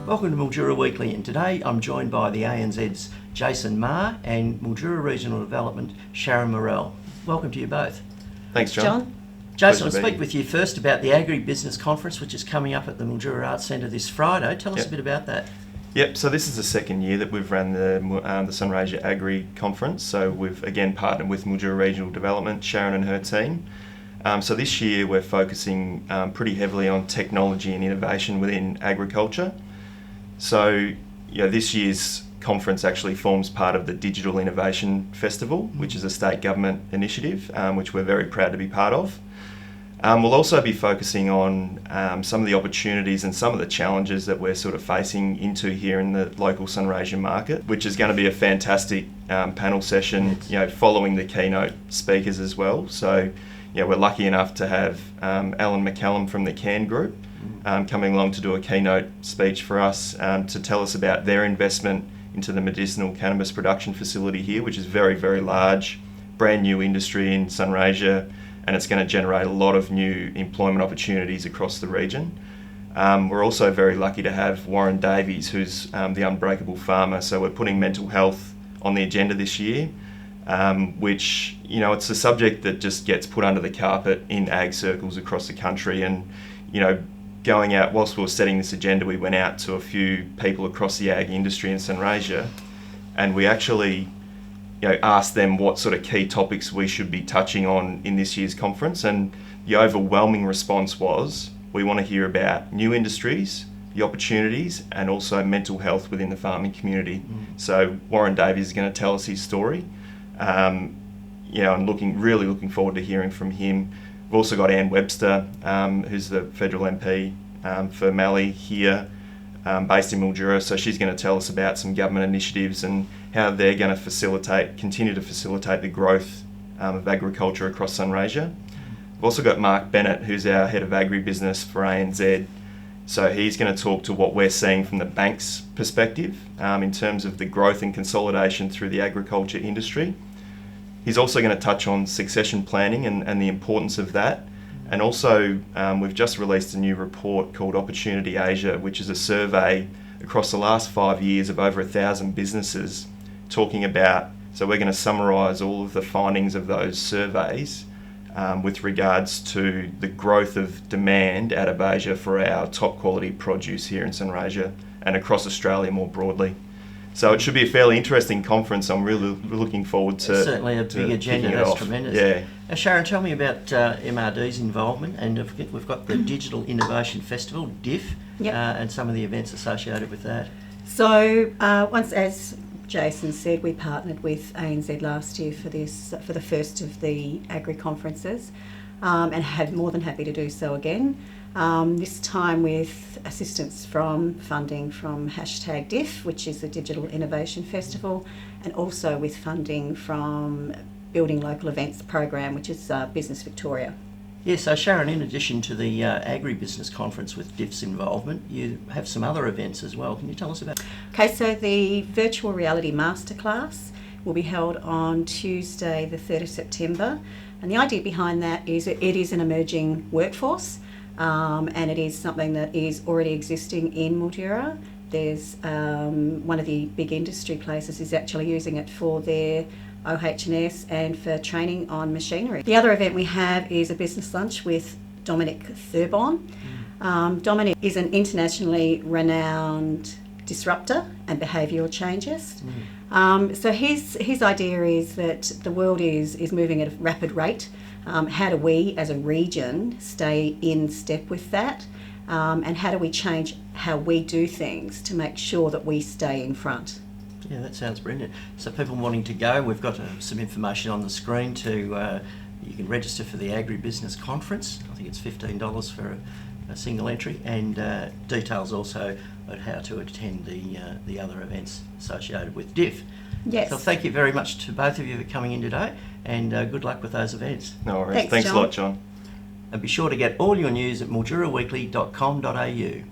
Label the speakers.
Speaker 1: Welcome to Mildura Weekly, and today I'm joined by the ANZ's Jason Marr and Mildura Regional Development Sharon Morrell. Welcome to you both.
Speaker 2: Thanks, John.
Speaker 1: Jason, I'll speak with you first about the Agribusiness Conference, which is coming up at the Mildura Arts Centre this Friday. Tell us a bit about that.
Speaker 2: Yep, so this is the second year that we've run the Sunraysia Agri Conference. So we've again partnered with Mildura Regional Development, Sharon and her team. So this year we're focusing pretty heavily on technology and innovation within agriculture. So this year's conference actually forms part of the Digital Innovation Festival, which is a state government initiative, which we're very proud to be part of. We'll also be focusing on some of the opportunities and some of the challenges that we're sort of facing into here in the local Sunraysia market, which is going to be a fantastic panel session, following the keynote speakers as well. So, we're lucky enough to have Alan McCallum from the CAN Group coming along to do a keynote speech for us to tell us about their investment into the medicinal cannabis production facility here, which is very, very large, brand new industry in Sunraysia, and it's going to generate a lot of new employment opportunities across the region. We're also very lucky to have Warren Davies, who's the unbreakable farmer. So we're putting mental health on the agenda this year, which, it's a subject that just gets put under the carpet in ag circles across the country. And, going out, whilst we were setting this agenda, we went out to a few people across the ag industry in Sunraysia, and we actually asked them what sort of key topics we should be touching on in this year's conference. And the overwhelming response was, we want to hear about new industries, the opportunities, and also mental health within the farming community. So Warren Davies is going to tell us his story. I'm really looking forward to hearing from him. We've also got Anne Webster, who's the federal MP for Mallee here, based in Mildura. So she's going to tell us about some government initiatives and how they're going to continue to facilitate the growth of agriculture across Sunraysia. We've also got Mark Bennett, who's our head of Agribusiness for ANZ. So he's going to talk to what we're seeing from the bank's perspective in terms of the growth and consolidation through the agriculture industry. He's also going to touch on succession planning and the importance of that. And also, we've just released a new report called Opportunity Asia, which is a survey across the last 5 years of over 1,000 businesses talking about, so we're going to summarise all of the findings of those surveys with regards to the growth of demand out of Asia for our top quality produce here in Sunraysia and across Australia more broadly. So it should be a fairly interesting conference. I'm really looking forward to.
Speaker 1: Certainly a big agenda. That's tremendous.
Speaker 2: Yeah.
Speaker 1: Now, Sharon, tell me about MRD's involvement, and we've got the Digital Innovation Festival, DIF, and some of the events associated with that.
Speaker 3: So once, as Jason said, we partnered with ANZ last year for the first of the agri conferences, and had more than happy to do so again. This time with assistance from funding from #DIF, which is the Digital Innovation Festival, and also with funding from Building Local Events program, which is Business Victoria.
Speaker 1: Yeah, so Sharon, in addition to the Agribusiness Conference with DIF's involvement, you have some other events as well. Can you tell us about?
Speaker 3: Okay, so the Virtual Reality Masterclass will be held on Tuesday the 3rd of September, and the idea behind that is it is an emerging workforce. And it is something that is already existing in Mildura. There's one of the big industry places is actually using it for their OH&S and for training on machinery. The other event we have is a business lunch with Dominic Thurbon. Dominic is an internationally renowned disruptor and behavioural changeist. So his idea is that the world is moving at a rapid rate. How do we as a region stay in step with that? And how do we change how we do things to make sure that we stay in front?
Speaker 1: Yeah, that sounds brilliant. So people wanting to go, we've got some information on the screen you can register for the Agribusiness Conference. I think it's $15 for a single entry, and details also on how to attend the other events associated with DIF.
Speaker 3: Yes.
Speaker 1: So thank you very much to both of you for coming in today, and good luck with those events.
Speaker 2: No worries. Thanks a lot, John.
Speaker 1: And be sure to get all your news at milduraweekly.com.au.